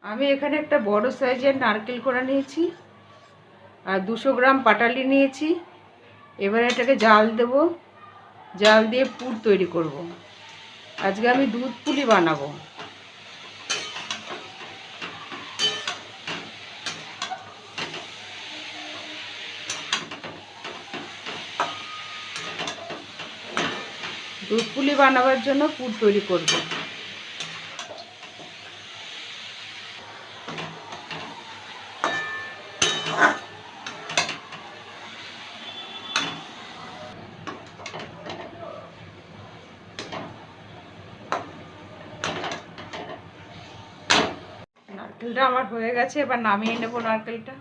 আমি এখানে একটা বড় সাইজের নারকেল কোড়া নিয়েছি আর 200 গ্রাম পাটালি নিয়েছি। এবার এটাকে জাল দেব, জাল দিয়ে পুর তৈরি করব। আজকে আমি দুধ পুলি বানাবো। দুধ পুলি বানাবার জন্য পুর তৈরি করব। নারকেলটা আমার হয়ে গেছে, এবার নামিয়ে নেব। নারকেলটা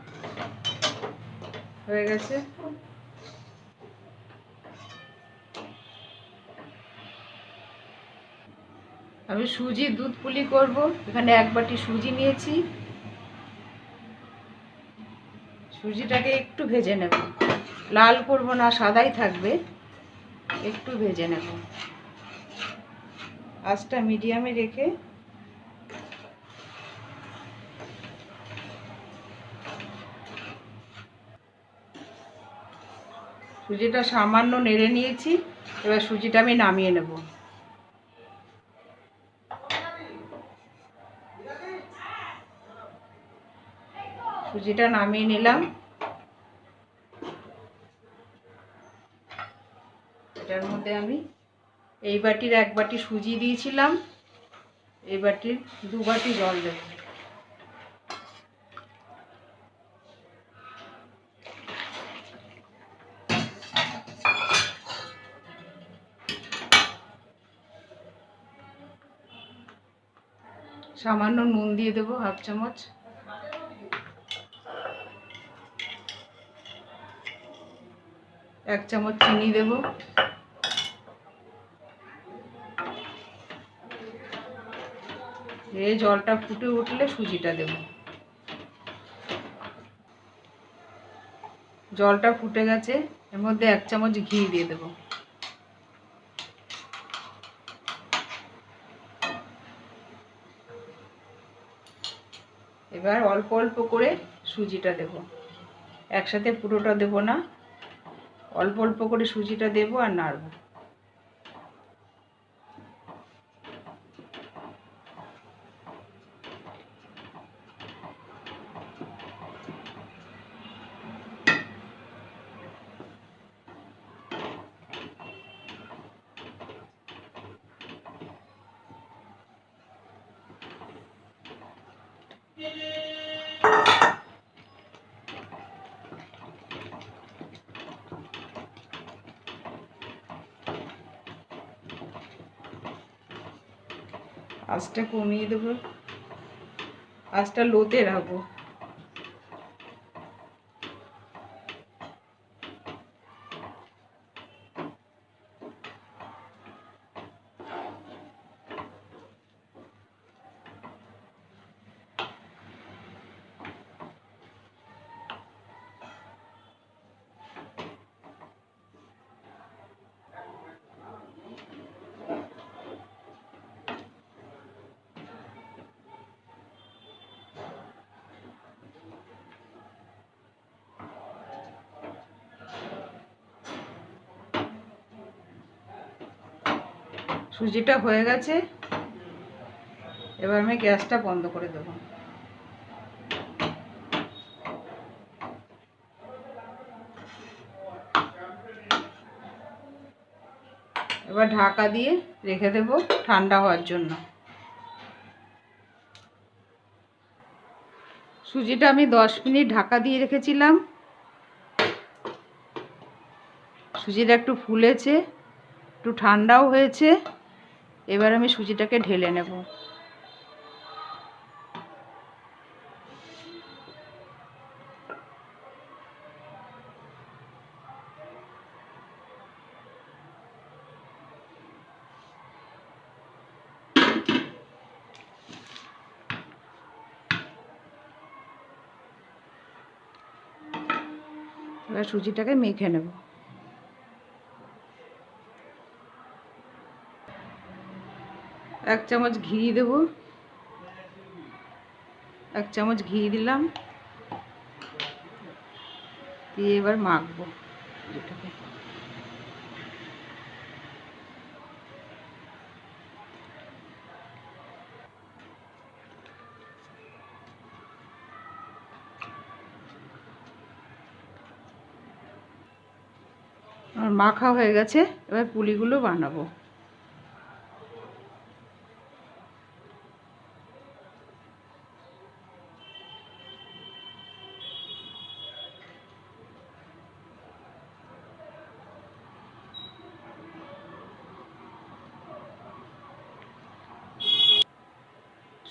হয়ে গেছে। আমি সুজি দুধ পুলি করব। এখানে 1 বাটি সুজি নিয়েছি। সুজিটাকে একটু ভেজে নেব, লাল করব না, সাদাই থাকবে। একটু ভেজে নেব, আঁচটা মিডিয়ামে রেখে। সুজিটা সামান্য নেড়ে নিয়েছি, এবার সুজিটা আমি নামিয়ে নেব। সুজিটা নামিয়ে নিলাম। এটার মধ্যে আমি এই বাটির 1 বাটি সুজি দিয়েছিলাম, এই বাটির 2 বাটি জল দেব। সামান্য নুন দিয়ে দেবো, 1/2 চামচ। এক চামচ চিনি দেব। এই জলটা ফুটে উঠলে সুজিটা দেব। জলটা ফুটে গেছে, এর মধ্যে 1 চামচ ঘি দিয়ে দেব। এবার অল্প অল্প করে সুজিটা দেব, একসাথে পুরোটা দেব না। অল্প অল্প করে সুজিটা দেব আর নাড়ব। আঁচটা কমিয়ে দেব, আঁচটা লোতে রাখবো। সুজিটা হয়ে গেছে, এবার আমি গ্যাসটা বন্ধ করে দেব। এবার ঢাকা দিয়ে রেখে দেব ঠান্ডা হওয়ার জন্য। সুজিটা আমি 10 মিনিট ঢাকা দিয়ে রেখেছিলাম। সুজিটা একটু ফুলেছে, একটু ঠান্ডাও হয়েছে। এবার আমি সুজিটাকে ঢেলে নেব। এবার সুজিটাকে মেখে নেব। এক চামচ ঘি দেব। 1 চামচ ঘি দিলাম, দিয়ে এবার মাখবো এটাকে। আর মাখা হয়ে গেছে, এবার পুলিগুলো বানাবো।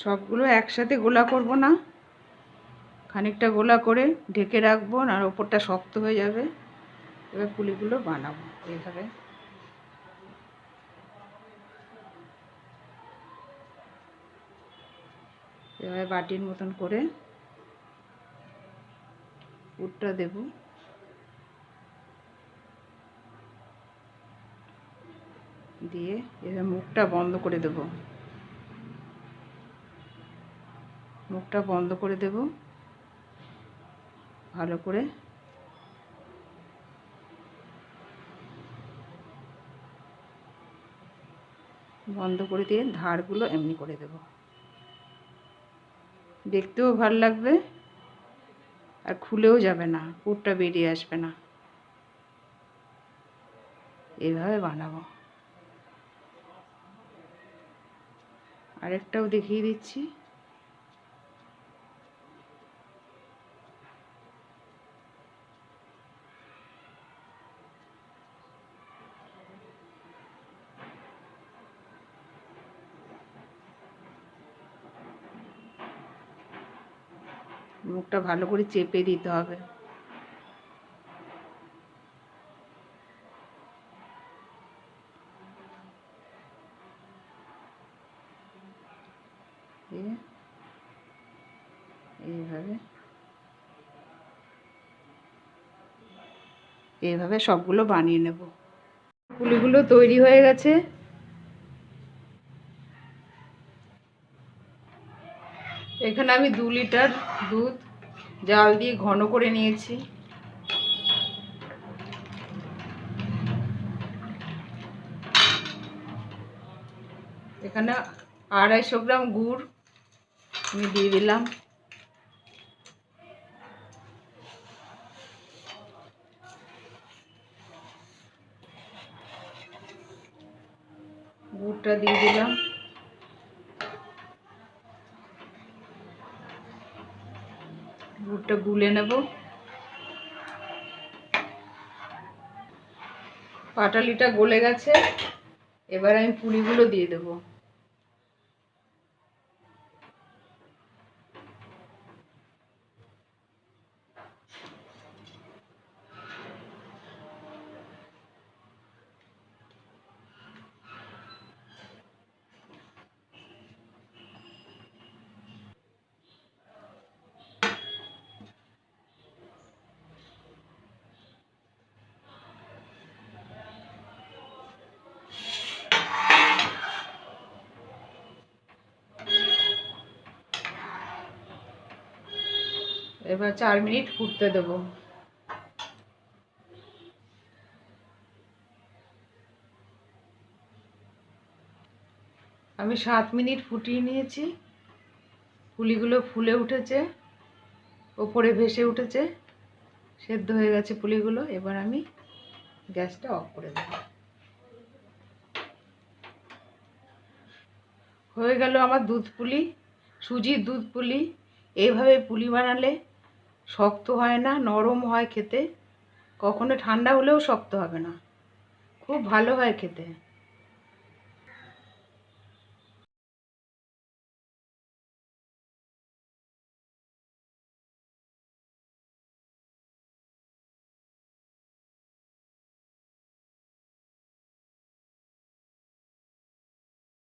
সবগুলো একসাথে গোলা করব না, খানিকটা গোলা করে ঢেকে রাখবো, আর ওপরটা শক্ত হয়ে যাবে। এবার পুলিগুলো বানাবো এইভাবে। এবার বাটির মতন করে পুরটা দেব, দিয়ে এবার মুখটা বন্ধ করে দেব, মুখটা বন্ধ করে দেব ভালো করে। বন্ধ করে দিয়ে ধারগুলো এমনি করে দেব, দেখতেও ভালো লাগবে আর খুলেও যাবে না, পুরটা বেরিয়ে আসবে না। এইভাবে বানাবো। আরেকটাও দেখিয়ে দিচ্ছি। মুখটা ভালো করে চেপে দিতে হবে। এইভাবে এইভাবে সবগুলো বানিয়ে নেব। পুলিগুলো তৈরি হয়ে গেছে। এখানে আমি 2 লিটার দুধ জাল দিয়ে ঘন করে নিয়েছি। এখানে 250 গ্রাম গুড় আমি দিয়ে দিলাম। গুড়টা দিয়ে দিলাম, গুড়টা গুলে নেব। পাটালিটা গলে গেছে, এবার আমি পুলিগুলো দিয়ে দেব। এবার 4 মিনিট ফুটতে দেব। আমি 7 মিনিট ফুটিয়ে নিয়েছি। পুলিগুলো ফুলে উঠেছে, ওপরে ভেসে উঠেছে, সেদ্ধ হয়ে গেছে পুলিগুলো। এবার আমি গ্যাসটা অফ করে দেব। হয়ে গেল আমার দুধ পুলি, সুজির দুধ পুলি। এইভাবে পুলি বানালে শক্ত হয় না, নরম হয় খেতে, কখনো ঠান্ডা হলেও শক্ত হবে না, খুব ভালো হয় খেতে।